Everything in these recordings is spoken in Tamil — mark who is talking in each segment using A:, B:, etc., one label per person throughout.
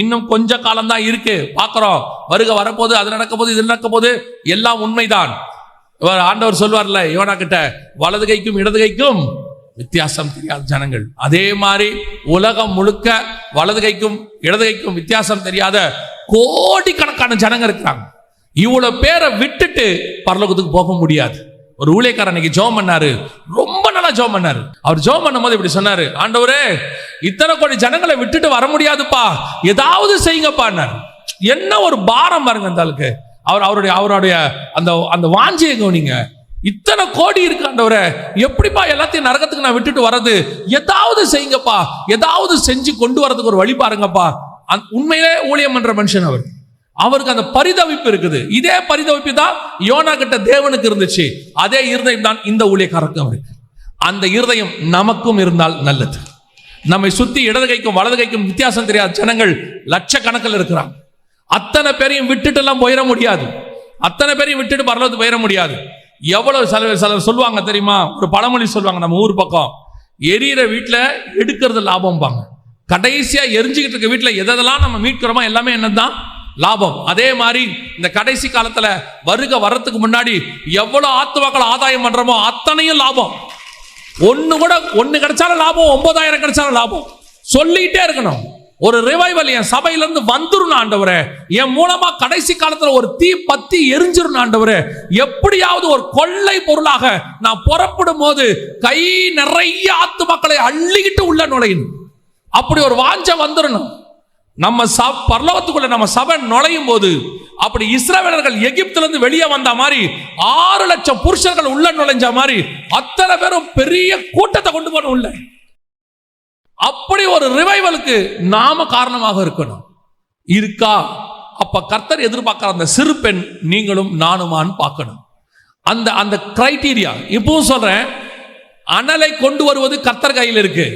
A: இன்னும் கொஞ்ச காலம் தான் இருக்கு, பார்க்கிறோம். வருக வரப்போது, அது நடக்க போது, இது நடக்க போது, எல்லாம் உண்மைதான். ஆண்டவர் சொல்வார்ல யோனா கிட்ட, வலது கைக்கும் இடது கைக்கும் வித்தியாசம் தெரியாத ஜனங்கள். அதே மாதிரி உலகம் முழுக்க வலது கைக்கும் இடது கைக்கும் வித்தியாசம் தெரியாத கோடிக்கணக்கான ஜனங்க இருக்கிறாங்க. இவ்வளவு பேரை விட்டுட்டு பரலோகத்துக்கு போக முடியாது. ஒரு ஊழியக்காரர் அன்னைக்கு ஜெபம் பண்ணாரு, ரொம்ப நல்லா ஜெபம் பண்ணாரு. அவர் ஜெபம் பண்ணும்போது இப்படி சொன்னாரு, ஆண்டவரே இத்தனை கோடி ஜனங்களை விட்டுட்டு வர முடியாதுப்பா, ஏதாவது செய்யுங்கப்பா. என்ன ஒரு பாரம் பாருங்க அந்த ஆளுக்கு. அவருடைய அந்த வாஞ்சியை கவனிங்க. இத்தனை கோடி இருக்கு ஆண்டவரே, எப்படிப்பா எல்லாத்தையும் நரகத்துக்கு நான் விட்டுட்டு வர்றது? ஏதாவது செய்யுங்கப்பா, ஏதாவது செஞ்சு கொண்டு வரதுக்கு ஒரு வழி பாருங்கப்பா. உண்மையிலே ஊழியம் பண்ற மனுஷன் அவருக்கு அந்த பரிதவிப்பு இருக்குது. இதே பரிதவிப்பு தான் யோனா கிட்ட தேவனுக்கு இருந்துச்சு. அதே இருதயம் தான் இந்த ஊழியக்காரருக்கும் இருக்கு. அந்த இருதயம் நமக்கும் இருந்தால் நல்லது. நம்மை சுத்தி இடது கைக்கும் வலது கைக்கும் வித்தியாசம் தெரியாத ஜனங்கள் லட்சக்கணக்கில் இருக்கிறாங்க. அத்தனை பேரையும் விட்டுட்டு எல்லாம் போயிட முடியாது. அத்தனை பேரையும் விட்டுட்டு பரலோகத்துக்கு போயிட முடியாது. எவ்வளவு சிலர் சொல்லுவாங்க தெரியுமா? ஒரு பழமொழி சொல்லுவாங்க நம்ம ஊர் பக்கம், எரியிற வீட்டில் எடுக்கிறது லாபம் பாங்க. கடைசியா எரிஞ்சுக்கிட்டு இருக்க வீட்டில் எதெல்லாம் நம்ம மீட்கிறோமோ எல்லாமே என்னதான் லாபம். அதே மாதிரி இந்த கடைசி காலத்துல வரத்துக்கு முன்னாடி எவ்வளவு ஆத்துமாக்கள் ஆதாயம் பண்றோமோ அத்தனையும் லாபம். ஒண்ணு கிடைச்சாலும் லாபம், 9,000 கிடைச்சாலும் லாபம். சொல்லிட்டே இருக்கணும். ஒரு ரிவைவல் என் சபையில இருந்து வந்துரும் ஆண்டவரே, என் மூலமா கடைசி காலத்துல ஒரு தீ பத்தி எரிஞ்சிரும் ஆண்டவரே, எப்படியாவது ஒரு கொள்ளை பொருளாக நான் புறப்படும் போது கை நிறைய ஆத்துமாக்களை அள்ளிக்கிட்டு உள்ள நுழையணும். அப்படி ஒரு வாஞ்ச வந்துடணும். நம்ம பரலோகத்துக்குள்ள நம்ம சபை நுழையும் போது அப்படி இஸ்ரவேலர்கள் எகிப்திலிருந்து வெளியே வந்த மாதிரி 6 லட்சம் புருஷர்கள் உள்ள நுழைஞ்ச மாதிரி அத்தனை பேரும் பெரிய கூட்டத்தை கொண்டு போன உள்ள. அப்படி ஒரு ரிவைவலுக்கு நாம காரணமாக இருக்கணும். இருக்கா? அப்ப கர்த்தர் எதிர்பார்க்கிற அந்த சிறு பெண் நீங்களும் நானுமான்னு பார்க்கணும். அந்த கிரைட்டீரியா இப்பவும் சொல்றேன். அனலை கொண்டு வருவது கர்த்தர் கையில் இருக்கு.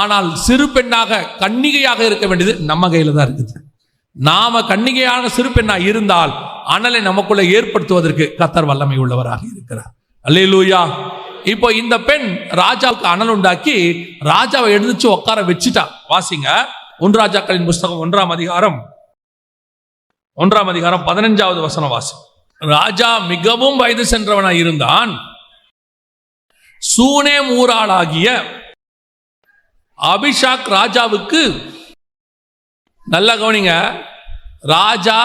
A: ஆனால் சிறு பெண்ணாக கன்னிகையாக இருக்க வேண்டியது நம்ம கையில தான் இருக்குது. நாம கன்னிகையான சிறு பெண்ணா இருந்தால் அனலை நமக்குள்ள ஏற்படுத்துவதற்கு கர்த்தர் வல்லமை உள்ளவராக இருக்கிறார். அல்லேலூயா. இப்போ இந்த பெண் ராஜாவுக்கு அனல் உண்டாக்கி ராஜாவை எழுந்துச்சு உட்கார வச்சுட்டா. வாசிங்க 1 ராஜாக்களின் புஸ்தகம் 1ஆம் அதிகாரம் 15வது வசனம் வாசி. ராஜா மிகவும் வயது சென்றவனாய் இருந்தான். சூனேம் ஊராளாகிய அபிஷாக் ராஜாவுக்கு, நல்லா கவனிங்க, ராஜா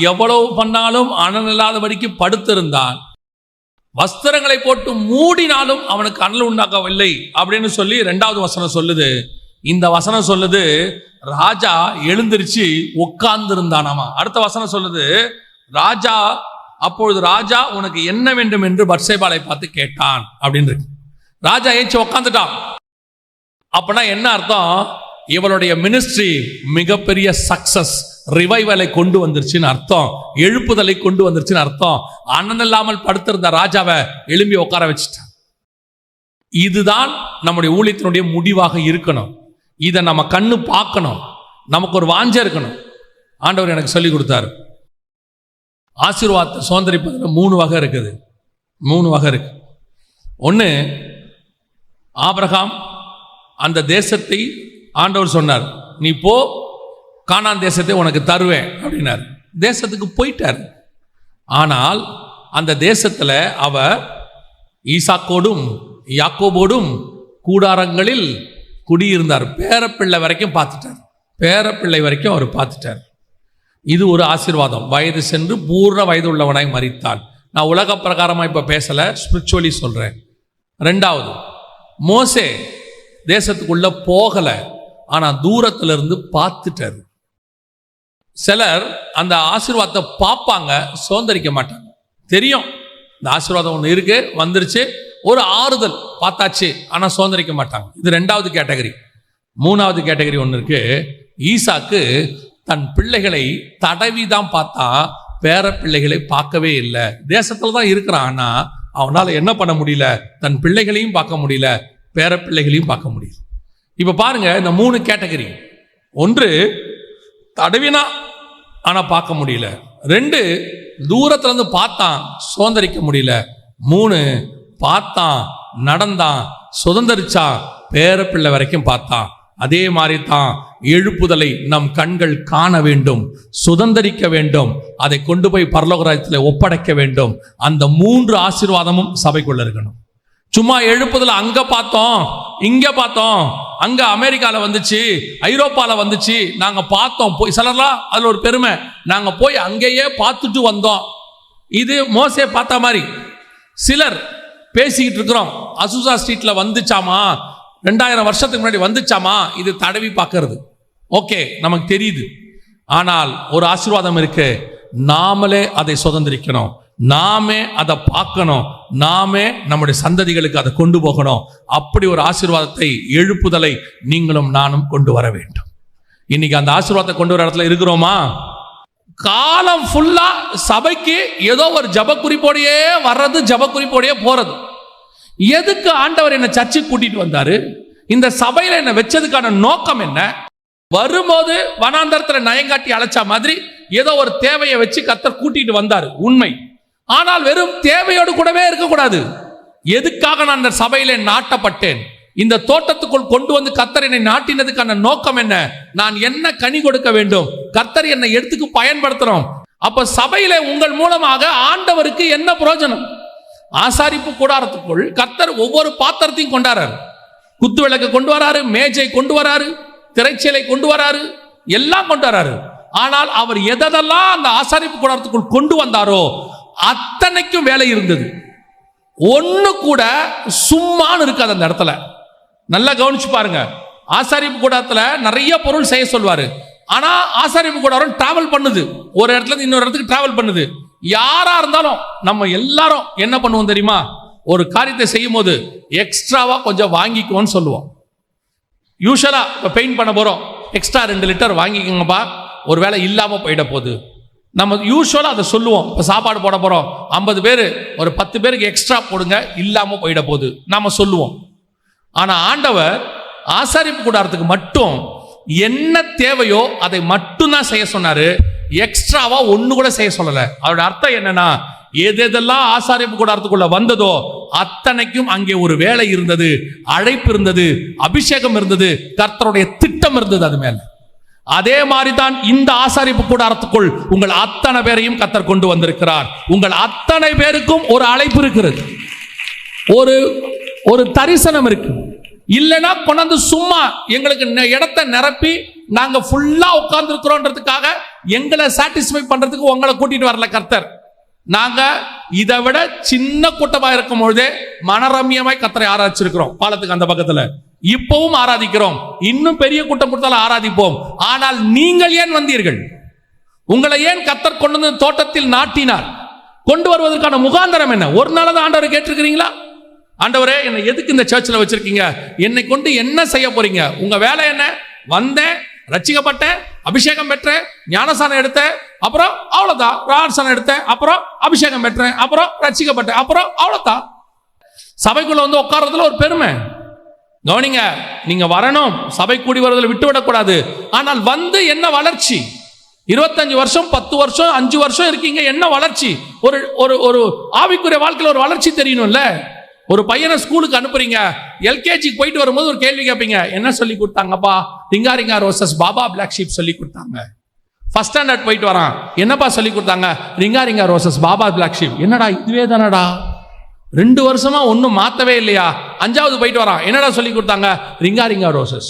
A: எவ்வளவு பண்ணாலும் அனல் இல்லாதபடிக்கு படுத்திருந்தான். வஸ்திரங்களை போட்டு மூடினாலும் அவனுக்கு அனல் உண்டாக்கவில்லை அப்படின்னு சொல்லி 2வது வசனம் சொல்லுது. இந்த வசனம் சொல்லுது ராஜா எழுந்திருச்சு உட்கார்ந்து இருந்தானாமா. அடுத்த வசனம் சொல்லுது அப்பொழுது ராஜா உனக்கு என்ன வேண்டும் என்று பத்சேபாளை பார்த்து கேட்டான் அப்படின்னு இருக்கு. ராஜா ஏச்சு உட்காந்துட்டான். அப்படின்னா என்ன அர்த்தம்? இவளுடைய மினிஸ்ட்ரி மிகப்பெரிய சக்சஸ், ரிவைவலை கொண்டு வந்துருச்சுன்னு அர்த்தம், எழுப்புதலை கொண்டு வந்துருச்சுன்னு அர்த்தம். அண்ணன் இல்லாமல் படுத்திருந்த ராஜாவை எழும்பி உட்கார வச்சுட்டான். இதுதான் நம்முடைய ஊழியத்தினுடைய முடிவாக இருக்கணும். இதை நம்ம கண்ணு பார்க்கணும். நமக்கு ஒரு வாஞ்சை இருக்கணும். ஆண்டவர் எனக்கு சொல்லி கொடுத்தாரு. ஆசீர்வாதத்தை சுதந்திரிப்பதில் 3 வகை இருக்குது. 3 வகை இருக்கு. ஒன்று, ஆபிரகாம் அந்த தேசத்தை ஆண்டவர் சொன்னார், நீ போ, கானான் தேசத்தை உனக்கு தருவேன் அப்படின்னார். தேசத்துக்கு போயிட்டார். ஆனால் அந்த தேசத்தில் அவர் ஈசாக்கோடும் யாக்கோபோடும் கூடாரங்களில் குடியிருந்தார். பேரப்பிள்ளை வரைக்கும் பார்த்துட்டார். பேரப்பிள்ளை வரைக்கும் அவர் பார்த்துட்டார். இது ஒரு ஆசீர்வாதம். வயது சென்று பூர்ண வயது உள்ளவனாய் மரித்தான். நான் உலக பிரகாரமாக இப்போ பேசலை, ஸ்பிரிச்சுவலி சொல்கிறேன். 2வது, மோசே தேசத்துக்குள்ள போகலை, ஆனால் தூரத்துல இருந்து பார்த்துட்டாரு. சிலர் அந்த ஆசீர்வாதத்தை பார்ப்பாங்க, சுதந்திரிக்க மாட்டாங்க. தெரியும் இந்த ஆசீர்வாதம் ஒன்று இருக்கு, வந்துருச்சு, ஒரு ஆறுதல் பார்த்தாச்சு, ஆனால் சுதந்திரிக்க மாட்டாங்க. இது 2வது கேட்டகரி. 3வது கேட்டகரி ஒன்று இருக்கு. ஈசாக்கு தன் பிள்ளைகளை தடவி தான் பார்த்தா, பேர பிள்ளைகளை பார்க்கவே இல்லை. தேசத்துல தான் இருக்கிறான், ஆனா அவனால என்ன பண்ண முடியல? தன் பிள்ளைகளையும் பார்க்க முடியல, பேர பிள்ளைகளையும் பார்க்க முடியல. இப்ப பாருங்க, இந்த 3 கேட்டகரி. 1, தடவினா ஆனா பார்க்க முடியல. 2, தூரத்துல இருந்து பார்த்தான், சுதந்திரிக்க முடியல. 3, பார்த்தான், நடந்தான், சுதந்திரிச்சான், பேர பிள்ளை வரைக்கும் பார்த்தான், அதே மாதிரி தான் எழுப்புதலை நம் கண்கள் காண வேண்டும், சுதந்தரிக்க வேண்டும், அதை கொண்டு போய் பரலோக ராஜ்யத்தில் ஒப்படைக்க வேண்டும். அந்த 3 ஆசீர்வாதமும் சபைக்குள்ள இருக்கணும். சும்மா எழுப்புதல் அங்க பார்த்தோம், இங்க பார்த்தோம், அங்க அமெரிக்கால வந்துச்சு, ஐரோப்பால வந்துச்சு, நாங்க பார்த்தோம் போய் சிலர்லாம் அதுல ஒரு பெருமை, நாங்க போய் அங்கேயே பார்த்துட்டு வந்தோம். இது மோசே பார்த்த மாதிரி. சிலர் பேசிக்கிட்டு இருக்கிறோம், அசூசா ஸ்ட்ரீட்ல வந்துச்சாமா, 2000 வருஷத்துக்கு முன்னாடி வந்துச்சாமா, இது தடவி பார்க்கறது. ஓகே, நமக்கு தெரியுது. ஆனால் ஒரு ஆசீர்வாதம் இருக்கு, நாமளே அதை சுதந்திரிக்கணும், நாமே அதை பார்க்கணும், நாமே நம்முடைய சந்ததிகளுக்கு அதை கொண்டு போகணும். அப்படி ஒரு ஆசீர்வாதத்தை, எழுப்புதலை நீங்களும் நானும் கொண்டு வர வேண்டும். இன்னைக்கு அந்த ஆசீர்வாதத்தை கொண்டு வர இடத்துல இருக்கிறோமா? காலம் ஃபுல்லா சபைக்கு ஏதோ ஒரு ஜப குறிப்போடையே வர்றது, ஜப குறிப்போடையே போறது. எதுக்கு ஆண்டவர் என்ன சர்ச்சுக்கு கூட்டிட்டு வந்தாரு? இந்த சபையில என்ன வச்சதுக்கான நோக்கம் என்ன? வரும்போது வனாந்தரத்துல நயங்காட்டி அழைச்சா மாதிரி ஏதோ ஒரு தேவையை வச்சு கர்த்தர் கூட்டிட்டு வந்தாரு, உண்மை. ஆனால் வெறும் தேவையோடு கூடவே இருக்கக்கூடாது. எதுக்காக நான் இந்த சபையில நாட்டப்பட்டேன்? இந்த தோட்டத்துக்குள் கொண்டு வந்து கர்த்தர் என்னை நாட்டினதுக்கான நோக்கம் என்ன? நான் என்ன கனி கொடுக்க வேண்டும்? கர்த்தர் என்னை எடுத்துக்கு பயன்படுத்துறோம். அப்ப சபையில உங்கள் மூலமாக ஆண்டவருக்கு என்ன பிரயோஜனம்? ஆசாரிப்பு கூடாரத்துக்குள் கர்த்தர் ஒவ்வொரு பாத்திரத்தையும் கொண்டாரு. குத்து விளக்கு கொண்டு வராரு, மேஜை கொண்டு வராரு, திரைச்சீலை கொண்டு வராரு, எல்லாம் கொண்டு வராரு. ஆனால் அவர் எதெல்லாம் அந்த ஆசாரிப்பு கூடாரத்துக்குள் கொண்டு வந்தாரோ அத்தனைக்கும் வேலை இருந்தது. ஒண்ணு கூட சும்மான்னு இருக்காது அந்த இடத்துல. நல்லா கவனிச்சு பாருங்க. ஆசாரிப்பு கூடாரத்துல நிறைய பொருள் செய்ய சொல்வாரு. ஆனா ஆசாரிப்பு கூடாரம் டிராவல் பண்ணுது, ஒரு இடத்துல இருந்து இன்னொரு இடத்துக்கு டிராவல் பண்ணுது. யாரா இருந்தாலும் நம்ம எல்லாரும் என்ன பண்ணுவோம் தெரியுமா? ஒரு காரியத்தை செய்யும் போது எக்ஸ்ட்ராவா கொஞ்சம் வாங்கிக்குவோன்னு சொல்லுவோம். யூஸ்வலா இப்போ பெயிண்ட் பண்ண போறோம், எக்ஸ்ட்ரா 2 லிட்டர் வாங்கிக்கோங்கப்பா, ஒரு வேளை இல்லாம போயிட போகுது. நம்ம யூஸ்வலா அதை சொல்லுவோம். இப்போ சாப்பாடு போட போறோம், 50 பேர், ஒரு 10 பேருக்கு எக்ஸ்ட்ரா போடுங்க, இல்லாம போயிட போகுது நாம சொல்லுவோம். ஆனா ஆண்டவர் ஆசாரிப்பு கூடாரத்துக்கு மட்டும் என்ன தேவையோ அதை மட்டும் தான் செய்ய சொன்னாரு. எக்ஸ்ட்ராவா ஒண்ணு கூட செய்ய சொல்லல. அவரோட அர்த்தம் என்னன்னா, எதெல்லாம் ஆசாரிப்பு கூடாரத்துக்குள்ள வந்ததோ அத்தனைக்கும் அங்கே ஒரு வேலை இருந்தது, அழைப்பு இருந்தது, அபிஷேகம் இருந்தது, கர்த்தருடைய திட்டம் இருந்தது அது மேல. அதே மாதிரி தான் இந்த ஆசாரிப்பு கூடாரத்துக்குள் உங்கள் அத்தனை பேரையும் கர்த்தர் கொண்டு வந்திருக்கிறார். உங்கள் அத்தனை பேருக்கும் ஒரு அழைப்பு இருக்கிறது, ஒரு தரிசனம் இருக்கு. இல்லைன்னா கொண்டாந்து சும்மா எங்களுக்கு இடத்தை நிரப்பி நாங்க ஃபுல்லா உட்கார்ந்து இருக்கிறோன்றதுக்காக எங்களை சாட்டிஸ்ஃபை பண்றதுக்கு உங்களை கூட்டிட்டு வரல கர்த்தர். நாங்க இதை விட சின்ன கூட்டமா இருக்கும் பொழுதே மனரம்யமாய் கர்த்தரை ஆராதிச்சிருக்கிறோம். பாலத்துக்கு அந்த பக்கத்துல இப்பவும் ஆராதிக்கிறோம், இன்னும் பெரிய கூட்டம் கொடுத்தாலும் ஆராதிப்போம். ஆனால் நீங்கள் ஏன் வந்தீர்கள்? உங்களை ஏன் கர்த்தர் கொண்டு வந்து தோட்டத்தில் நாட்டினார்? கொண்டு வருவதற்கான முகாந்தரம் என்ன? ஒரு நாள் தான் ஆண்டவரை கேட்டிருக்கிறீங்களா? ஆண்டவரே, என்னை எதுக்கு இந்த சர்ச்சில் வச்சிருக்கீங்க? என்னை கொண்டு என்ன செய்ய போறீங்க? உங்க வேலை என்ன? வந்தேன், ரட்சிக்கப்பட்டேன், அபிஷேகம் பெற்றேன், ஞானசானம் எடுத்தேன், அப்புறம் அவ்வளவுதான். ஞானசானம் எடுத்தேன், அப்புறம் அபிஷேகம் பெற்றேன், அப்புறம் ரட்சிக்கப்பட்டேன், அப்புறம் அவ்வளவுதான். சபைக்குள்ள வந்து உட்கார்றதுல ஒரு பெருமை. கவனிங்க, நீங்க வரணும், சபை கூடி வருவதில் விட்டு விடக்கூடாது. ஆனால் வந்து என்ன வளர்ச்சி? 25 வருஷம், 10 வருஷம், 5 வருஷம் இருக்கீங்க, என்ன வளர்ச்சி? ஒரு ஆவிக்குரிய வாழ்க்கையில் ஒரு வளர்ச்சி தெரியணும்ல. ஒரு பையனை ஸ்கூலுக்கு அனுப்புறீங்க, எல்கேஜிக்கு போயிட்டு வரும்போது ஒரு கேள்வி கேட்பீங்க, என்ன சொல்லி கொடுத்தாங்கப்பா? ரிங்கா ரிங்கா ரோசஸ் பாபா பிளாக் ஷீப் சொல்லி கொடுத்தாங்க. ஃபர்ஸ்ட் ஸ்டாண்டர்ட் போயிட்டு வரான், என்னப்பா சொல்லி கொடுத்தாங்க? ரிங்கா ரிங்கா ரோசஸ் பாபா பிளாக் ஷீப். என்னடா இதுவே தானடா, 2 வருஷமா ஒன்றும் மாத்தவே இல்லையா? 5ஆவது போயிட்டு வரான், என்னடா சொல்லி கொடுத்தாங்க? ரிங்கா ரிங்கா ரோசஸ்.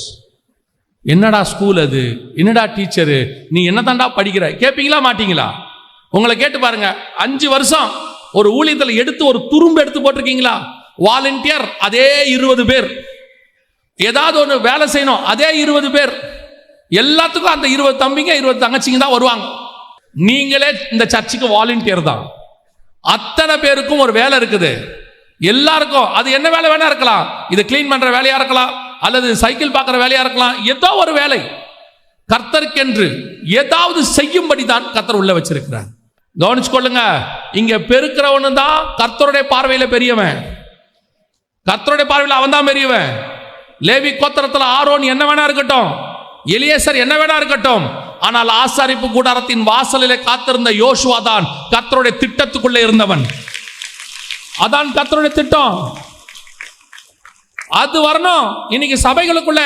A: என்னடா ஸ்கூல் அது? என்னடா டீச்சரு? நீ என்ன தாண்டா படிக்கிற? கேட்பீங்களா மாட்டீங்களா? உங்களை கேட்டு பாருங்க. 5 வருஷம் ஒரு ஊழியத்தில் எடுத்து ஒரு துரும்பு எடுத்து போட்டிருக்கீங்களா? வாலண்டியர் அதே 20 பேர், ஏதாவது ஒன்று வேலை செய்யணும் அதே 20 பேர், எல்லாத்துக்கும் அந்த 20 தம்பிங்க 20 தங்கச்சிங்க தான் வருவாங்க. நீங்களே இந்த சர்ச்சுக்கு வாலண்டியர் தான். அத்தனை பேருக்கும் ஒரு வேலை இருக்குது எல்லாருக்கும். அது என்ன வேலை வேணா இருக்கலாம், இது கிளீன் பண்ற வேலையா இருக்கலாம், அல்லது சைக்கிள் பார்க்குற வேலையா இருக்கலாம், ஏதோ ஒரு வேலை. கர்த்தருக்கென்று ஏதாவது செய்யும்படி தான் கர்த்தர் உள்ள வச்சிருக்கிறார். கவனிச்சு கொள்ளுங்க, இங்க பெருக்கிறவனு தான் கர்த்தருடைய பார்வையில பெரியவன். கர்த்தருடைய பார்வையில் அவன் தான் பெரியவன். லேவி கோத்திரத்தில் ஆரோன் என்ன வேணா இருக்கட்டும், எலியேசர் என்ன வேணா இருக்கட்டும், ஆனால் ஆசாரிப்பு கூடாரத்தின் வாசலிலே காத்திருந்த யோசுவா தான் கர்த்தருடைய திட்டத்துக்குள்ளே இருந்தவன். அதான் கர்த்தருடைய திட்டம். அது வரணும். இன்னைக்கு சபைகளுக்குள்ள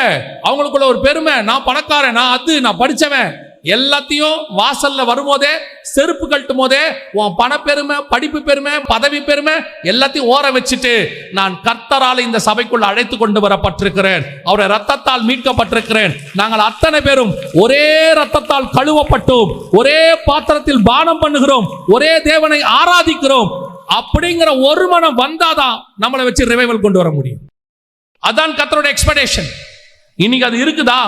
A: அவங்களுக்குள்ள ஒரு பெருமை, நான் பணக்காரன், நான் அது, நான் படிச்சவன், எல்லாத்தையும் வாசல்ல வரும்போதே செருப்பு கழட்டும் போதே உன் பண பெருமை, படிப்பு பெருமை, பதவி பெருமை எல்லாத்தையும் ஓர வச்சுட்டு, நான் கர்த்தரால் இந்த சபைக்குள்ள அழைத்து கொண்டு வரப்பட்டிருக்கிறேன், அவருடைய ரத்தத்தால் மீட்கப்பட்டிருக்கிறேன், நாங்கள் அத்தனை பேரும் ஒரே ரத்தத்தால் கழுவப்பட்டோம், ஒரே பாத்திரத்தில் பானம் பண்ணுகிறோம், ஒரே தேவனை ஆராதிக்கிறோம் அப்படிங்கிற ஒரு மனம் வந்தாதான் நம்மளை வச்சு ரிவைவல் கொண்டு வர முடியும். அதான் கர்த்தருடைய எக்ஸ்பெக்டேஷன். இன்னைக்கு அது இருக்குதா?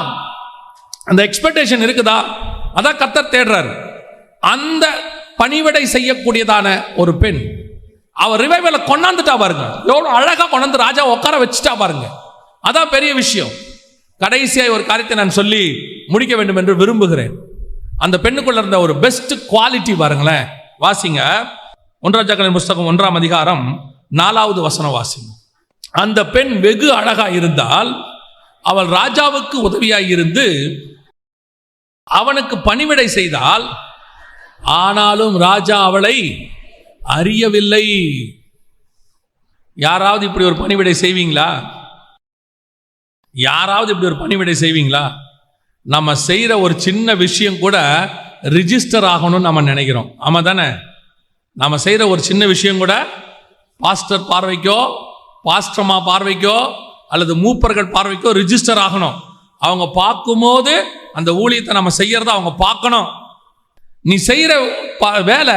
A: அந்த எக்ஸ்பெக்டேஷன் இருக்குதா? அதான் கர்த்தர் தேடுறாரு. அந்த பணிவிடை செய்யக்கூடியதான ஒரு பெண், அவர் ரிவைவலை கொண்டாந்துட்டா பாருங்க, எவ்வளவு அழகா கொண்டாந்து ராஜா உட்கார வச்சுட்டா பாருங்க. அதான் பெரிய விஷயம். கடைசியாக ஒரு காரியத்தை நான் சொல்லி முடிக்க வேண்டும் என்று விரும்புகிறேன். அந்த பெண்ணுக்குள்ள இருந்த ஒரு பெஸ்ட் குவாலிட்டி பாருங்களேன். வாசிங்க, 1 ராஜாக்களின் புஸ்தகம் 1ஆம் அதிகாரம் 4வது வசனம் வாசிங்க. அந்த பெண் வெகு அழகா இருந்தால், அவள் ராஜாவுக்கு உதவியாய் இருந்து அவனுக்கு பணிவிடை செய்தால், ஆனாலும் ராஜா அவளை அறியவில்லை. யாராவது இப்படி ஒரு பணிவிடை செய்வீங்களா? யாராவது இப்படி ஒரு பணிவிடை செய்வீங்களா? நம்ம செய்யற ஒரு சின்ன விஷயம் கூட ரிஜிஸ்டர் ஆகணும்னு நம்ம நினைக்கிறோம். ஆமா தானே? நம்ம செய்யற ஒரு சின்ன விஷயம் கூட பாஸ்டர் பார்வைக்கோ, பாஸ்டர்மா பார்வைக்கோ, அல்லது மூப்பர்கள் பார்வைக்கோ ரிஜிஸ்டர் ஆகணும். அவங்க பார்க்கும்போது அந்த ஊழியத்தை நம்ம செய்யறத அவங்க பார்க்கணும். நீ செய்யற வேலை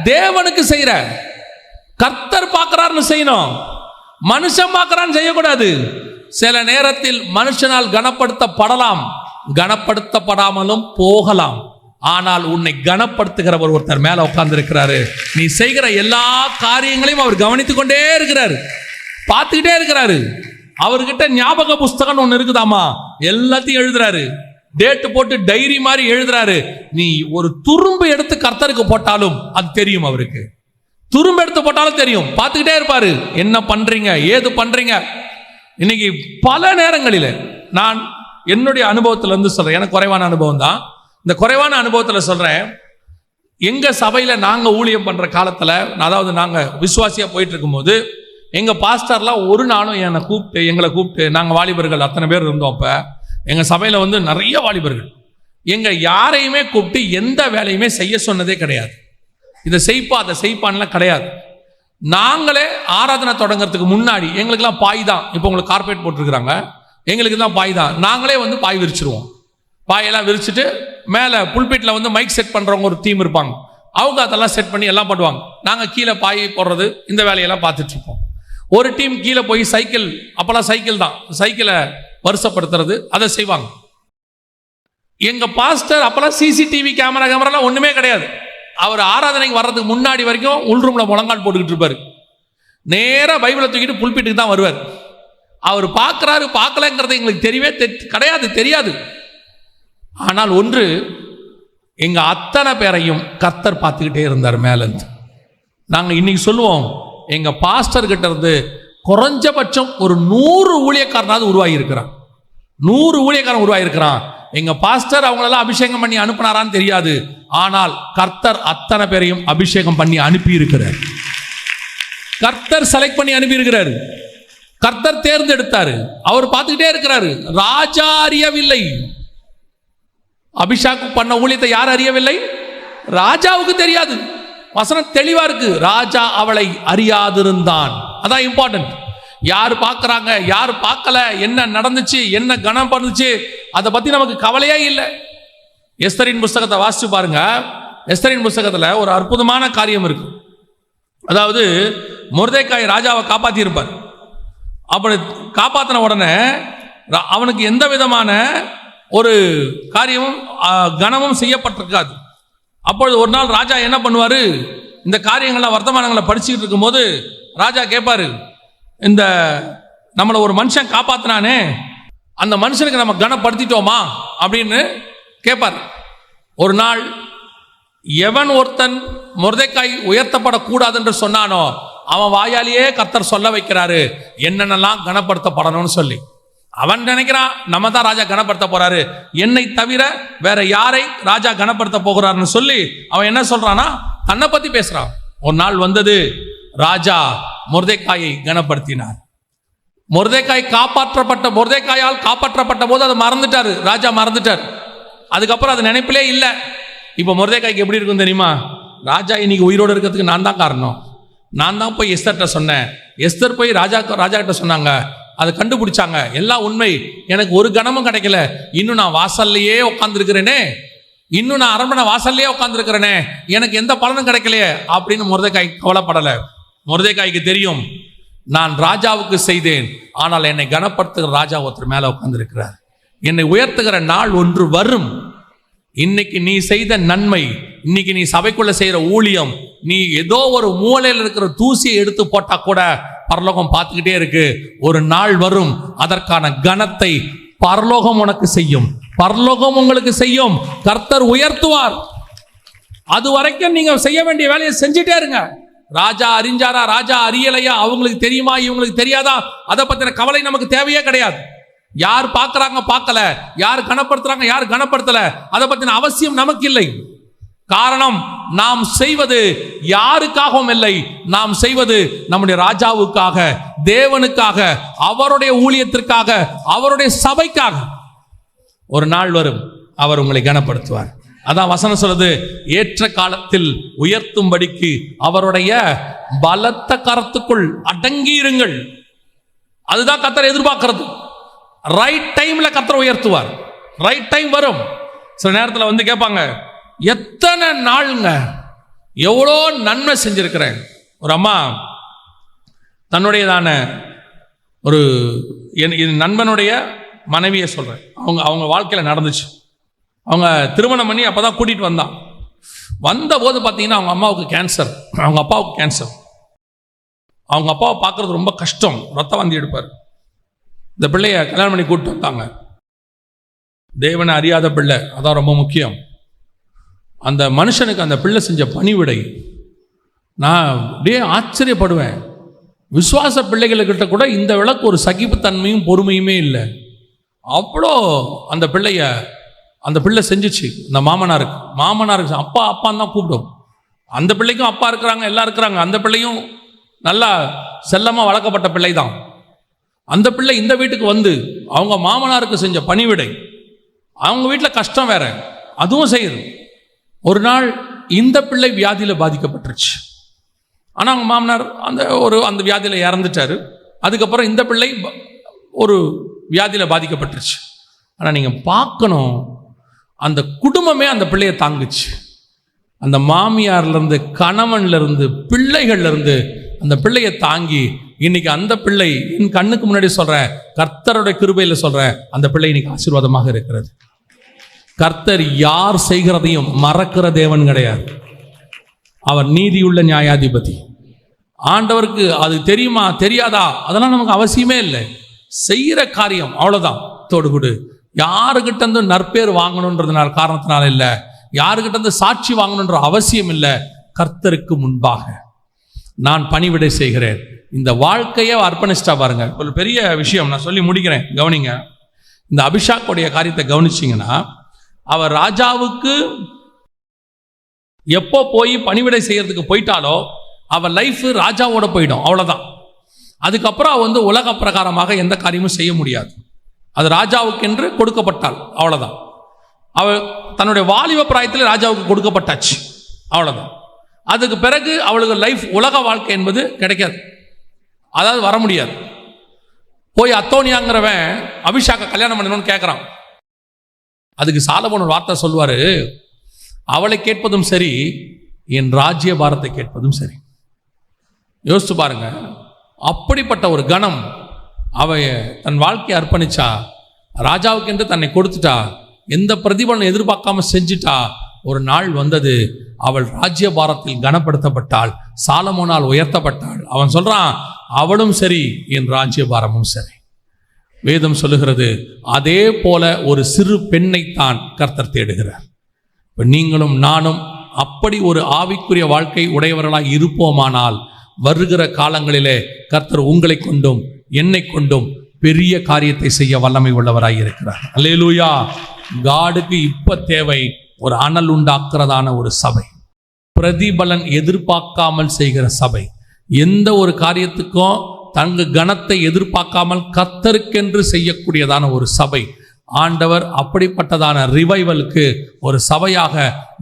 A: தேவனுக்கு செய்யற, கர்த்தர் பார்க்கிறார்னு செய்யணும். மனுஷன் பார்க்கிறான்னு செய்யக்கூடாது. சில நேரத்தில் மனுஷனால் கனப்படுத்தப்படலாம், கனப்படுத்தப்படாமலும் போகலாம். ஆனால் உன்னை கனப்படுத்துகிறவர் ஒருத்தர் மேல உட்கார்ந்து இருக்கிறாரு. நீ செய்கிற எல்லா காரியங்களையும் அவர் கவனித்துக் கொண்டே இருக்கிறாரு, பார்த்துக்கிட்டே இருக்கிறாரு. அவர்கிட்ட ஞாபக புஸ்தகம் ஒன்று இருக்குதாமா, எல்லாத்தையும் எழுதுறாரு, டேட்டு போட்டு டைரி மாதிரி எழுதுறாரு. நீ ஒரு துரும்பு எடுத்து கர்த்தருக்கு போட்டாலும் அது தெரியும் அவருக்கு. துரும்பு எடுத்து போட்டாலும் தெரியும், பார்த்துக்கிட்டே இருப்பாரு. என்ன பண்றீங்க, ஏது பண்றீங்க. இன்னைக்கு பல நேரங்களில் நான் என்னுடைய அனுபவத்துல இருந்து சொல்றேன். எனக்கு குறைவான அனுபவம் தான். இந்த குறைவான அனுபவத்துல சொல்றேன். எங்க சபையில நாங்க ஊழியம் பண்ற காலத்துல, அதாவது நாங்க விசுவாசியா போயிட்டு இருக்கும்போது, எங்க பாஸ்டர்லாம் ஒரு நாளும் எங்களை கூப்பிட்டு நாங்க வாலிபர்கள் அத்தனை பேர் இருந்தோம். அப்ப எங்க சபையில வந்து நிறைய வாலிபர்கள், எங்க யாரையுமே கூப்பிட்டு எந்த வேலையுமே செய்ய சொன்னதே கிடையாது. இதை செய்ப்பா அதை செய்ப்பான்லாம் கிடையாது. நாங்களே ஆராதனை தொடங்கிறதுக்கு முன்னாடி எங்களுக்கெல்லாம் பாய் தான். இப்போ உங்களுக்கு கார்பரேட் போட்டிருக்கிறாங்க, எங்களுக்கு தான் பாய் தான். நாங்களே வந்து பாய் விரிச்சிருவோம். பாயெல்லாம் விரிச்சுட்டு மேலே புல்பீட்டில் வந்து மைக் செட் பண்ணுறவங்க ஒரு டீம் இருப்பாங்க, அவங்க அதெல்லாம் செட் பண்ணி எல்லாம் பண்ணுவாங்க. நாங்கள் கீழே பாய் போடுறது இந்த வேலையெல்லாம் பார்த்துட்டு இருப்போம். ஒரு டீம் கீழே போய் சைக்கிள், அப்போல்லாம் சைக்கிள் தான், சைக்கிளை வருஷப்படுத்துறது அதை செய்வாங்க. எங்க பாஸ்டர் அப்போல்லாம் சிசிடிவி கேமராலாம் ஒன்றுமே கிடையாது. அவர் ஆராதனைக்கு வர்றதுக்கு முன்னாடி வரைக்கும் உள்ரூமில் முழங்கால் போட்டுக்கிட்டு இருப்பார். நேராக பைபிளை தூக்கிட்டு புல்பீட்டுக்கு தான் வருவார். அவர் பார்க்குறாரு பார்க்கலங்கிறது எங்களுக்கு தெரியவே கிடையாது, தெரியாது. ஆனால் ஒன்று, எங்க அத்தனை பேரையும் கர்த்தர் பார்த்துக்கிட்டே இருந்தார் மேலேருந்து. நாங்கள் இன்னைக்கு சொல்லுவோம், எங்க பாஸ்டர் கிட்ட இருந்து குறைஞ்சபட்சம் ஒரு 100 ஊழியக்காரனாவது உருவாகி இருக்கிறான். 100 ஊழியக்காரன் உருவாகி இருக்கிறான். எங்க பாஸ்டர் அவங்களெல்லாம் அபிஷேகம் பண்ணி அனுப்பினாரான்னு தெரியாது, ஆனால் கர்த்தர் அத்தனை பேரையும் அபிஷேகம் பண்ணி அனுப்பி இருக்கிறார். கர்த்தர் செலக்ட் பண்ணி அனுப்பி இருக்கிறார். கர்த்தர் தேர்ந்தெடுத்தாரு. அவர் பார்த்துக்கிட்டே இருக்கிறாரு. ராஜா அறியவில்லை. அபிஷேகம் பண்ண ஊழியத்தை யார் அறியவில்லை? ராஜாவுக்கு தெரியாது. வசனம் தெளிவா இருக்கு, ராஜா அவளை அறியாதிருந்தான். அதான் இம்பார்ட்டன்ட். யார் பார்க்கறாங்க, யார் பார்க்கல, என்ன நடந்துச்சு, என்ன கணம் பண்ணுச்சு, அதை பத்தி நமக்கு கவலையே இல்லை. எஸ்தரின் புஸ்தகத்தை வாசிச்சு பாருங்க. எஸ்தரின் புஸ்தகத்துல ஒரு அற்புதமான காரியம் இருக்கு. அதாவது மொர்தெக்காய் ராஜாவை காப்பாத்தி இருப்பார். அப்படி காப்பாத்தின உடனே அவனுக்கு எந்த விதமான ஒரு காரியமும் கனமும் செய்யப்பட்டிருக்காது. அப்பொழுது ஒரு நாள் ராஜா என்ன பண்ணுவாரு, இந்த காரியங்கள்லாம் வர்த்தமானங்களை படிச்சுக்கிட்டு இருக்கும்போது ராஜா கேட்பாரு, இந்த நம்மளை ஒரு மனுஷன் காப்பாத்தினானே, அந்த மனுஷனுக்கு நம்ம கனப்படுத்திட்டோமா அப்படின்னு கேட்பார். ஒரு நாள் எவன் ஒருத்தன் மொர்தெக்காய் உயர்த்தப்படக்கூடாது என்று சொன்னானோ அவன் வாயாலேயே கர்த்தர் சொல்ல வைக்கிறாரு என்னென்னலாம் கனப்படுத்தப்படணும்னு சொல்லி. அவன் நினைக்கிறான் நம்ம தான் ராஜா கனப்படுத்த போறாரு, என்னை தவிர வேற யாரை ராஜா கனப்படுத்த போகிறாருன்னு சொல்லி அவன் என்ன சொல்றானா, தன்னை பத்தி பேசுறான். ஒரு நாள் வந்தது, ராஜா மொர்தெக்காயை கனப்படுத்தினார். மொர்தெக்காயால் காப்பாற்றப்பட்ட போது அதை மறந்துட்டாரு, ராஜா மறந்துட்டார். அதுக்கப்புறம் அது நினைப்பிலே இல்லை. இப்போ மொர்தெக்காய்க்கு எப்படி இருக்கும் தெரியுமா? ராஜா இன்னைக்கு உயிரோடு இருக்கிறதுக்கு நான் தான் காரணம். நான் தான் போய் எஸ்தர்கிட்ட சொன்னேன். எஸ்தர் போய் ராஜா கிட்ட சொன்னாங்க, அதை கண்டுபிடிச்சாங்க. எல்லாம் உண்மை. எனக்கு ஒரு கணமும் கிடைக்கல. இன்னும் நான் வாசல்லையே உட்காந்துருக்கிறேனே, இன்னும் நான் அரண்மனை வாசல்லையே உட்காந்துருக்கிறேனே, எனக்கு எந்த பலனும் கிடைக்கலையே அப்படின்னு மொர்தெக்காய் கவலைப்படலை. மொர்தெக்காய்க்கு தெரியும், நான் ராஜாவுக்கு செய்தேன், ஆனால் என்னை கனப்படுத்துகிற ராஜா ஒருத்தர் மேலே உட்கார்ந்திருக்கிறார். என்னை உயர்த்துகிற நாள் ஒன்று வரும். இன்னைக்கு நீ செய்த நன்மை, இன்னைக்கு நீ சபைக்குள்ள செய்யற ஊழியம், நீ ஏதோ ஒரு மூலையில் இருக்கிற தூசியை எடுத்து போட்டா கூட பரலோகம் பார்த்துக்கிட்டே இருக்கு. ஒரு நாள் வரும், அதற்கான கனத்தை பரலோகம் உனக்கு செய்யும், பரலோகம் உங்களுக்கு செய்யும். கர்த்தர் உயர்த்துவார். அது வரைக்கும் நீங்க செய்ய வேண்டிய வேலையை செஞ்சுட்டே இருங்க. ராஜா அறிஞ்சாரா, ராஜா அறியலையா, அவங்களுக்கு தெரியுமா, இவங்களுக்கு தெரியாதா, அதை பத்தின கவலை நமக்கு தேவையே கிடையாது. யார் பார்க்கறாங்க பார்க்கல, யார் கனப்படுத்துறாங்க யார் கனப்படுத்தல, அதை பத்தின அவசியம் நமக்கு இல்லை. காரணம், நாம் செய்வது யாருக்காகவும் இல்லை, நாம் செய்வது நம்முடைய ராஜாவுக்காக, தேவனுக்காக, அவருடைய ஊழியத்திற்காக, அவருடைய சபைக்காக. ஒரு நாள் வரும், அவர் உங்களை கனப்படுத்துவார். அதான் வசனம் சொல்லுது, ஏற்ற காலத்தில் உயர்த்தும்படிக்கு அவருடைய பலத்த கரத்துக்குள் அடங்கியிருங்கள். அதுதான் கர்த்தர் எதிர்பார்க்கிறது. ரைட் டைம்ல கர்த்தர் உயர்த்துவார். ரைட் டைம் வரும். சில நேரத்தில் வந்து கேட்பாங்க, எத்தனை நாளுங்க எவ்வளோ நன்மை செஞ்சிருக்கிறேன். ஒரு அம்மா தன்னுடையதான ஒரு நண்பனுடைய மனைவியை சொல்றேன், அவங்க வாழ்க்கையில் நடந்துச்சு. அவங்க திருமணம் பண்ணி அப்பதான் கூட்டிட்டு வந்த போது பார்த்தீங்கன்னா அவங்க அம்மாவுக்கு கேன்சர், அவங்க அப்பாவுக்கு கேன்சர். அவங்க அப்பாவை பார்க்கறது ரொம்ப கஷ்டம், ரத்த வாந்தி எடுப்பார். இந்த பிள்ளைய கல்யாணம் பண்ணி கூப்பிட்டு வந்தாங்க. தேவனை அறியாத பிள்ளை, அதான் ரொம்ப முக்கியம். அந்த மனுஷனுக்கு அந்த பிள்ளை செஞ்ச பணிவிடை நான் அப்படியே ஆச்சரியப்படுவேன். விசுவாச பிள்ளைகளுக்கிட்ட கூட இந்த விளக்கு ஒரு சகிப்புத்தன்மையும் பொறுமையுமே இல்லை. அவ்வளோ அந்த பிள்ளை செஞ்சிச்சு. இந்த மாமனாருக்கு அப்பா அப்பான்னு தான் கூப்பிடும். அந்த பிள்ளைக்கும் அப்பா இருக்கிறாங்க, எல்லாம் இருக்கிறாங்க. அந்த பிள்ளையும் நல்லா செல்லமாக வளர்க்கப்பட்ட பிள்ளை தான். அந்த பிள்ளை இந்த வீட்டுக்கு வந்து அவங்க மாமனாருக்கு செஞ்ச பணிவிடை, அவங்க வீட்டில் கஷ்டம் வேற, அதுவும் செய்யுது. ஒரு நாள் இந்த பிள்ளை வியாதியில் பாதிக்கப்பட்டுருச்சு. ஆனால் அவங்க மாமனார் அந்த வியாதியில் இறந்துட்டாரு. அதுக்கப்புறம் இந்த பிள்ளை ஒரு வியாதியில் பாதிக்கப்பட்டுருச்சு. ஆனால் நீங்கள் பார்க்கணும், அந்த குடும்பமே அந்த பிள்ளையை தாங்குச்சு. அந்த மாமியார்லேருந்து, கணவன்லேருந்து, பிள்ளைகள்லேருந்து அந்த பிள்ளையை தாங்கி இன்னைக்கு அந்த பிள்ளை என் கண்ணுக்கு முன்னாடி சொல்கிறேன், கர்த்தருடைய கிருபையில் சொல்கிறேன், அந்த பிள்ளை இன்னைக்கு ஆசீர்வாதமாக இருக்கிறது. கர்த்தர் யார் செய்கிறதையும் மறக்கிற தேவன் கிடையாது. அவர் நீதியுள்ள நியாயாதிபதி. ஆண்டவருக்கு அது தெரியுமா தெரியாதா அதெல்லாம் நமக்கு அவசியமே இல்லை. செய்கிற காரியம் அவ்வளோதான். தொடுகுடு யாருக்கிட்ட இருந்து நற்பேர் வாங்கணுன்றதுனால காரணத்தினால இல்லை, யாருக்கிட்ட இருந்து சாட்சி வாங்கணுன்ற அவசியம் இல்லை. கர்த்தருக்கு முன்பாக நான் பணிவிடை செய்கிறேன். இந்த வாழ்க்கையை அர்ப்பணிச்சிட்டா பாருங்க. ஒரு பெரிய விஷயம் நான் சொல்லி முடிக்கிறேன், கவனிங்க. இந்த அபிஷாக்குடைய காரியத்தை கவனிச்சிங்கன்னா, அவர் ராஜாவுக்கு எப்போ போய் பணிவிடை செய்யறதுக்கு போயிட்டாலோ அவர் லைஃப் ராஜாவோட போயிடும், அவ்வளோதான். அதுக்கப்புறம் வந்து உலக பிரகாரமாக எந்த காரியமும் செய்ய முடியாது. அது ராஜாவுக்கென்று கொடுக்கப்பட்டால் அவ்வளோதான். அவள் தன்னுடைய வாலிப பிராயத்தில் ராஜாவுக்கு கொடுக்கப்பட்டாச்சு, அவ்வளோதான். அதுக்கு பிறகு அவளுக்கு லைஃப் உலக வாழ்க்கை என்பது கிடைக்காது, அதாவது வர முடியாது. போய் அத்தோனியாங்கிறவன் அபிஷாக்கை கல்யாணம் பண்ணணும்னு கேட்குறான். அதுக்கு சாலமோன் ஒரு வார்த்தை சொல்வார், அவளை கேட்பதும் சரி, என் ராஜ்ய பாரத்தை கேட்பதும் சரி. யோசிச்சு பாருங்க, அப்படிப்பட்ட ஒரு கணம். அவ தன் வாழ்க்கையை அர்ப்பணிச்சா, ராஜாவுக்கென்று தன்னை கொடுத்துட்டா, எந்த பிரதிபலனை எதிர்பார்க்காம செஞ்சிட்டா. ஒரு நாள் வந்தது, அவள் ராஜ்ய பாரத்தில் கனப்படுத்தப்பட்டாள், சாலமோனால் உயர்த்தப்பட்டாள். அவன் சொல்றான், அவளும் சரி, என் ராஜ்ய பாரமும் சரி. வேதம் சொல்லுகிறது, அதே போல ஒரு சிறு பெண்ணைத்தான் கர்த்தர் தேடுகிறார். இப்போ நீங்களும் நானும் அப்படி ஒரு ஆவிக்குரிய வாழ்க்கை உடையவர்களாக இருப்போமானால், வருகிற காலங்களிலே கர்த்தர் உங்களை கொண்டும் என்னை கொண்டும் பெரிய காரியத்தை செய்ய வல்லமை உள்ளவராய் இருக்கிறார். அல்லேலூயா. காடுக்கு இப்ப தேவை ஒரு அனல் உண்டாக்குறதான ஒரு சபை, பிரதிபலன் எதிர்பார்க்காமல் செய்கிற சபை. எந்த ஒரு காரியத்துக்கும் தங்க கனத்தை எதிர்பார்க்காமல் கர்த்தருக்கென்று செய்யக்கூடியதான ஒரு சபை. ஆண்டவர் அப்படிப்பட்டதான ரிவைவலுக்கு ஒரு சபையாக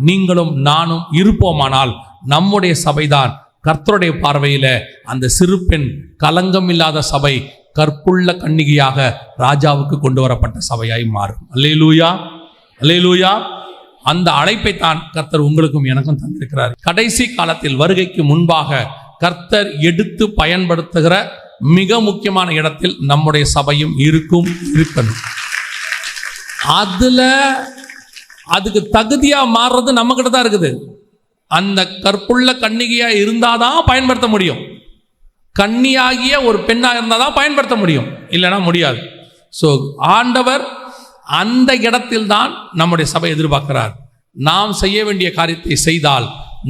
A: நீங்களும் நானும் இருப்போமானால் நம்முடைய சபைதான் கர்த்தருடைய பார்வையில அந்த சிறு பெண் கலங்கம் இல்லாத சபை, கற்புள்ள கன்னிகையாக ராஜாவுக்கு கொண்டு வரப்பட்ட சபையாய் மாறும். அல்லேலூயா, அல்லேலூயா. அந்த அழைப்பை தான் கர்த்தர் உங்களுக்கும் எனக்கும் தந்திருக்கிறார். கடைசி காலத்தில் வருகைக்கு முன்பாக கர்த்தர் எடுத்து பயன்படுத்துகிற மிக முக்கியமான இடத்தில் நம்முடைய சபையும் இருக்கணும். அதுக்கு தகுதியா மாறுறது நம்ம கிட்ட தான் இருக்குது. அந்த கற்புள்ள கன்னிகையா இருந்தாதான் பயன்படுத்த முடியும். கன்னியாகிய ஒரு பெண்ணா இருந்தாதான் பயன்படுத்த முடியும், இல்லைன்னா முடியாது. ஸோ ஆண்டவர் அந்த இடத்தில் தான் நம்முடைய சபை எதிர்பார்க்கிறார். நாம் செய்ய வேண்டிய காரியத்தை செய்தால்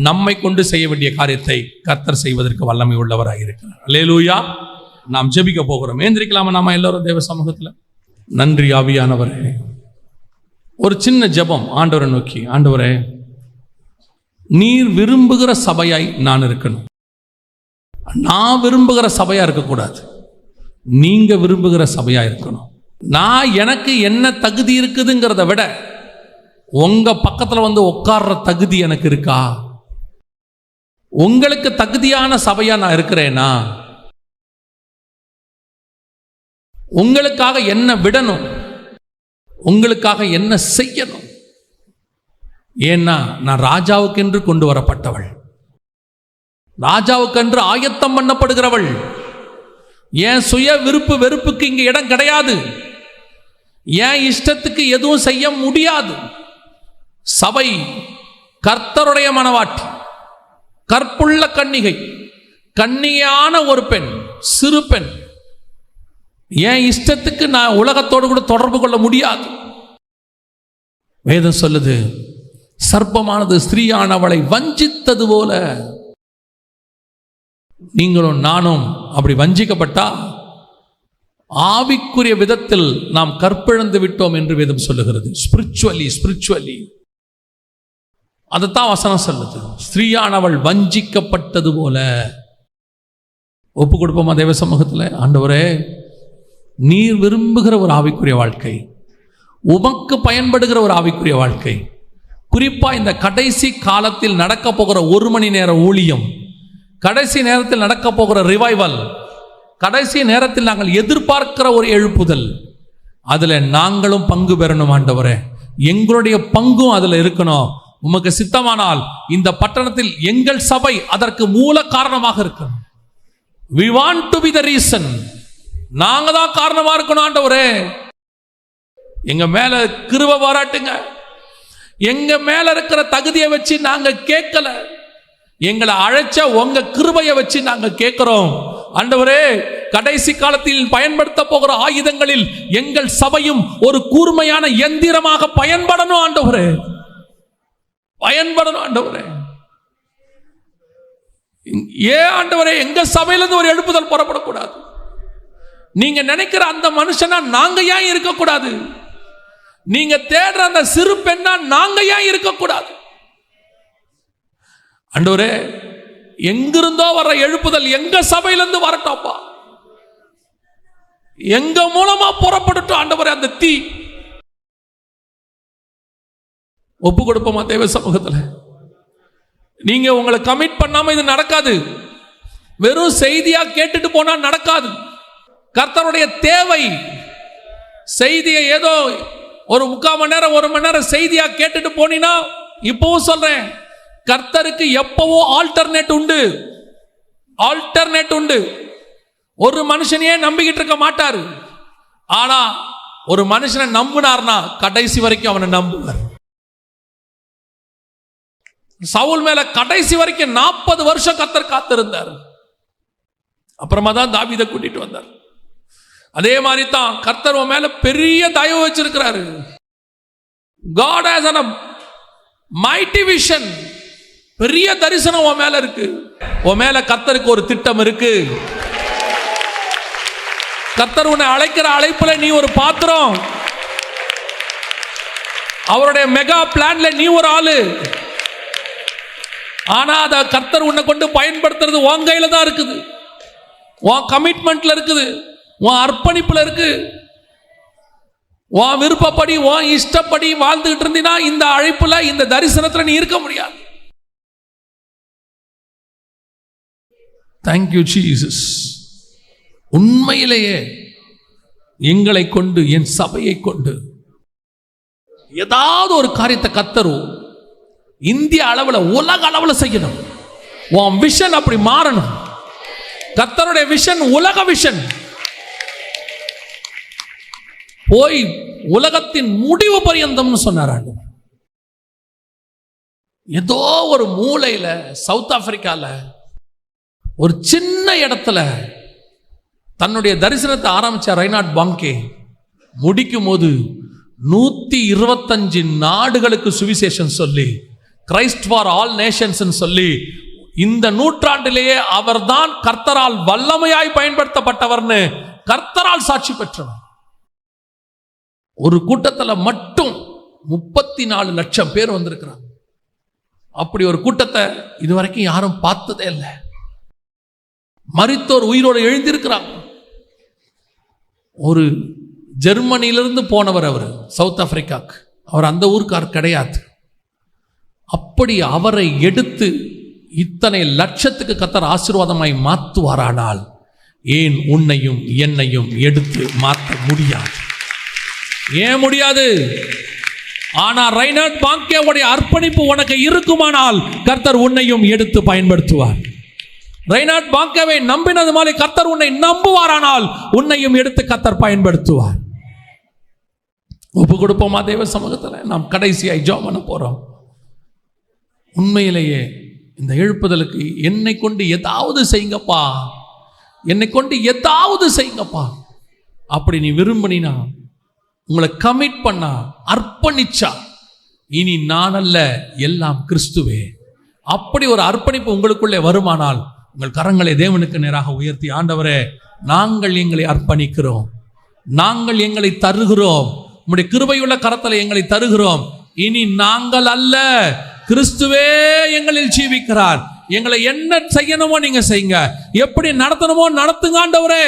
A: நம்மை கொண்டு செய்ய வேண்டிய காரியத்தை கர்த்தர் செய்வதற்கு வல்லமை உள்ளவராக இருக்கிறார். அல்லேலூயா. நாம் ஜெபிக்க போகிறோம். ஏந்திரிக்கலாமா நாம எல்லாரும் தேவ சமூகத்தில்? நன்றி ஆவியானவரே. ஒரு சின்ன ஜெபம் ஆண்டவரை நோக்கி. ஆண்டவரே, நீர் விரும்புகிற சபையாய் நான் இருக்கணும். நான் விரும்புகிற சபையா இருக்கக்கூடாது, நீங்க விரும்புகிற சபையா இருக்கணும். நான் எனக்கு என்ன தகுதி இருக்குதுங்கிறத விட உங்க பக்கத்துல வந்து உட்கார்ற தகுதி எனக்கு இருக்கா? உங்களுக்கு தகுதியான சபையா நான் இருக்கிறேனா? உங்களுக்காக என்ன விடணும், உங்களுக்காக என்ன செய்யணும்? ஏன்னா நான் ராஜாவுக்கென்று கொண்டு வரப்பட்டவள், ராஜாவுக்கென்று ஆயத்தம் பண்ணப்படுகிறவள். என் சுய விருப்பு வெறுப்புக்கு இங்க இடம் கிடையாது. என் இஷ்டத்துக்கு எதுவும் செய்ய முடியாது. சபை கர்த்தருடைய மனவாட்டி, கற்புள்ள கன்னிகை, கன்னியான ஒரு பெண், சிறு பெண். என் இஷ்டத்துக்கு நான் உலகத்தோடு கூட தொடர்பு கொள்ள முடியாது. வேதம் சொல்லுது, சர்ப்பமானது ஸ்திரீயானவளை வஞ்சித்தது போல நீங்களும் நானும் அப்படி வஞ்சிக்கப்பட்டா ஆவிக்குரிய விதத்தில் நாம் கற்பிழந்து விட்டோம் என்று வேதம் சொல்லுகிறது. ஸ்பிரிச்சுவலி அதைத்தான் வசனம் சொல்லுது. ஸ்திரீயானவள் வஞ்சிக்கப்பட்டது போல. ஒப்பு கொடுப்போமா தேவ சமூகத்தில்? ஆண்டவரே, நீர் விரும்புகிற ஒரு ஆவிக்குரிய வாழ்க்கை, உமக்கு பயன்படுகிற ஒரு ஆவிக்குரிய வாழ்க்கை, குறிப்பா இந்த கடைசி காலத்தில் நடக்க போகிற 1 மணி நேர ஊழியம், கடைசி நேரத்தில் நடக்க போகிற ரிவைவல், கடைசி நேரத்தில் நாங்கள் எதிர்பார்க்கிற ஒரு எழுப்புதல், அதுல நாங்களும் பங்கு பெறணும். ஆண்டவரே, எங்களுடைய பங்கும் அதுல இருக்கணும். உமக்கு சித்தமானால் இந்த பட்டணத்தில் எங்கள் சபை அதற்கு மூல காரணமாக இருக்கணும். We want to be the reason. நாங்க தான் காரணமா இருக்கணும். ஆண்டவரே, எங்க மேல கிருபை பாராட்டுங்க. எங்க மேல இருக்கிற தகுதியை வச்சு நாங்க கேட்கல, எங்களை அழைச்ச உங்க கிருபையை வச்சு நாங்க கேட்கிறோம். ஆண்டவரே, கடைசி காலத்தில் பயன்படுத்த போகிற ஆயுதங்களில் எங்கள் சபையும் ஒரு கூர்மையான எந்திரமாக பயன்படணும். ஆண்டவரே, பயன்படணும். ஆண்டவரே, ஏன் ஆண்டவரே எங்க சபையிலிருந்து ஒரு எழுப்புதல் புறப்படக்கூடாது? நீங்க நினைக்கிற அந்த மனுஷனா நாங்க ஏன் இருக்கக்கூடாது? நீங்க தேடுற அந்த சிறு பெண்ணா நாங்க ஏன் இருக்கக்கூடாது? ஆண்டவரே, எங்கிருந்தோ வர எழுப்புதல் எங்க சபையிலிருந்து வரட்டோப்பா, எங்க மூலமா புறப்படட்டும். ஆண்டவரே, அந்த தீ. ஒப்பு கொடுப்போமா தேவ சமூகத்துல? நீங்க உங்களை கமிட் பண்ணாம இது நடக்காது. வெறும் செய்தியா கேட்டுட்டு போனா நடக்காது. கர்த்தருடைய தேவை செய்தியை ஏதோ ஒரு 3/4 மணி நேரம் 1 மணி நேரம் செய்தியா கேட்டுட்டு போனீங்கன்னா, இப்பவும் சொல்றேன், கர்த்தருக்கு எப்பவோ ஆல்டர்னேட் உண்டு. ஒரு மனுஷனையே நம்பிக்கிட்டு இருக்க மாட்டாரு. ஆனா ஒரு மனுஷனை நம்பினார்னா கடைசி வரைக்கும் அவனை நம்புவார். சவுல் மேல கடைசி வரைக்கும் 40 வருஷம் கர்த்தர் காத்திருந்தார். அப்புறமா தான் தாவீதை கூட்டிட்டு வந்தார். அதே மாதிரி தான் கர்த்தர் உன் மேல பெரிய தயவு வச்சிருக்கிறாரு. God has a mighty vision. பெரிய தரிசனம் உன் மேல இருக்கு. உன் மேல கர்த்தருக்கு ஒரு திட்டம் இருக்கு. கர்த்தர் உன்னை அழைக்கிற அழைப்புல நீ ஒரு பாத்திரம். அவருடைய மெகா பிளான்ல நீ ஒரு ஆளு. ஆனா அத கர்த்தர் உன்னை கொண்டு பயன்படுத்துறது உன் கையில தான் இருக்குது. உன் கமிட்மெண்ட்ல இருக்குது, உன் அர்ப்பணிப்புல இருக்கு. உன் விருப்பப்படி உன் இஷ்டப்படி வாழ்ந்துகிட்டு இருந்தீனா இந்த அழைப்புல இந்த தரிசனத்துல நீ இருக்க முடியாது. Thank you Jesus. உண்மையிலேயே எங்களை கொண்டு, என் சபையை கொண்டு ஏதாவது ஒரு காரியத்தை கர்த்தரும் இந்திய அளவில் உலக அளவில் செய்யணும். உன் விஷன் அப்படி மாறணும். கர்த்தருடைய விஷன் உலக விஷன். போய் உலகத்தின் முடிவு பரியந்தம்னு சொன்னார். ஏதோ ஒரு மூலையில சவுத் ஆப்பிரிக்கால ஒரு சின்ன இடத்துல தன்னுடைய தரிசனத்தை ஆரம்பிச்ச ரெய்னார்ட் பாங்கே முடிக்கும் போது 125 நாடுகளுக்கு சுவிசேஷம் சொல்லி, கிரைஸ்ட் ஃபார் ஆல் நேஷன்ஸ் சொல்லி, இந்த நூற்றாண்டிலேயே அவர்தான் கர்த்தரால் வல்லமையாய் பயன்படுத்தப்பட்டவர்னு கர்த்தரால் சாட்சி பெற்றவர். ஒரு கூட்டத்தில் மட்டும் 34 லட்சம் பேர் வந்திருக்கிறாங்க. அப்படி ஒரு கூட்டத்தை இதுவரைக்கும் யாரும் பார்த்ததே இல்லை. மரித்தோர் உயிரோடு எழுந்திருக்கிறாங்க. ஒரு ஜெர்மனியிலிருந்து போனவர், அவர் சவுத் ஆப்பிரிக்காக்கு, அவர் அந்த ஊருக்கார் கிடையாது. அப்படி அவரை எடுத்து இத்தனை லட்சத்துக்கு கர்த்தர் ஆசீர்வாதமாய் மாற்றுவாரானால் ஏன் உன்னையும் என்னையும் எடுத்து மாற்ற முடியாது? ஏன் முடியாது? ஆனா ரெய்னார்ட் பாங்கேவுடைய அர்ப்பணிப்பு உனக்கு இருக்குமானால் கர்த்தர் உன்னையும் எடுத்து பயன்படுத்துவார். ரெய்னார்ட் பாங்கேவை நம்பினது மாதிரி கர்த்தர் உன்னை நம்புவாரானால் உன்னையும் எடுத்து கர்த்தர் பயன்படுத்துவார். ஒப்பு கொடுப்போமா தேவ சமூகத்தில்? நாம் கடைசியாய் ஜெபம் பண்ண போறோம். உண்மையிலேயே இந்த எழுப்புதலுக்கு என்னை கொண்டு ஏதாவது செய்யுங்கப்பா, என்னை கொண்டு ஏதாவது செய்யுங்கப்பா அப்படி நீ விரும்பினா, உங்களை கமிட் பண்ணா, அர்ப்பணிச்சா, இனி நான் அல்ல எல்லாம் கிறிஸ்துவே, அப்படி ஒரு அர்ப்பணிப்பு உங்களுக்குள்ளே வருமானால் உங்கள் கரங்களை தேவனுக்கு நேராக உயர்த்தி, ஆண்டவரே நாங்கள் எங்களை அர்ப்பணிக்கிறோம், நாங்கள் எங்களை தருகிறோம், உம்முடைய கிருபையுள்ள கரத்தில் எங்களை தருகிறோம். இனி நாங்கள் அல்ல, கிறிஸ்துவே எங்களில் ஜீவிக்கிறார். எங்களை என்ன செய்யணுமோ நீங்க செய்யுங்க, எப்படி நடத்தணுமோ நடத்துங்க ஆண்டவரே.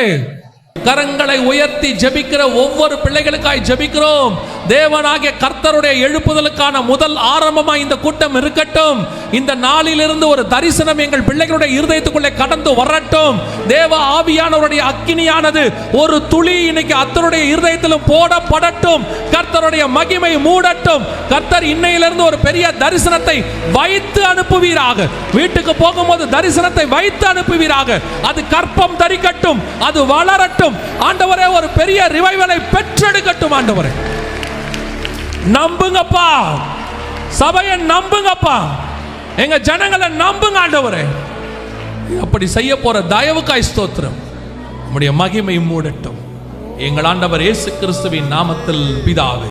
A: கரங்களை உயர்த்தி ஜெபிக்கிற ஒவ்வொரு பிள்ளைகளுக்காய் ஜெபிக்கிறோம். தேவனாகிய கர்த்தருடைய எழுப்புதலுக்கான முதல் ஆரம்பமா இந்த கூட்டம் இருக்கட்டும். இந்த நாளிலிருந்து ஒரு தரிசனம் எங்கள் பிள்ளைகளுடைய இருதயத்துக்குள்ளே கடந்து வரட்டும். தேவ ஆவியானவருடைய அக்கினியானது ஒரு துளி இன்னைக்கு அத்தருடைய இருதயத்திலும் போடப்படட்டும். கர்த்தருடைய மகிமை மூடட்டும். கர்த்தர் இன்னையிலிருந்து ஒரு பெரிய தரிசனத்தை வைத்து அனுப்புவீராக. வீட்டுக்கு போகும்போது தரிசனத்தை வைத்து அனுப்புவீராக. அது கற்பம் தரிக்கட்டும், அது வளரட்டும். ஆண்டவரே ஒரு பெரிய ரிவைவலை பெற்றெடுக்கட்டும். ஆண்டவரே நம்புங்கப்பா, சபையை நம்புங்கப்பா, எங்க ஜனங்களை நம்புங்க ஆண்டவரே. அப்படி செய்ய போற தயவுக்காய் ஸ்தோத்திரம். உம்முடைய மகிமை மூடட்டும். எங்கள் ஆண்டவர் இயேசு கிறிஸ்துவின் நாமத்தில் பிதாவே.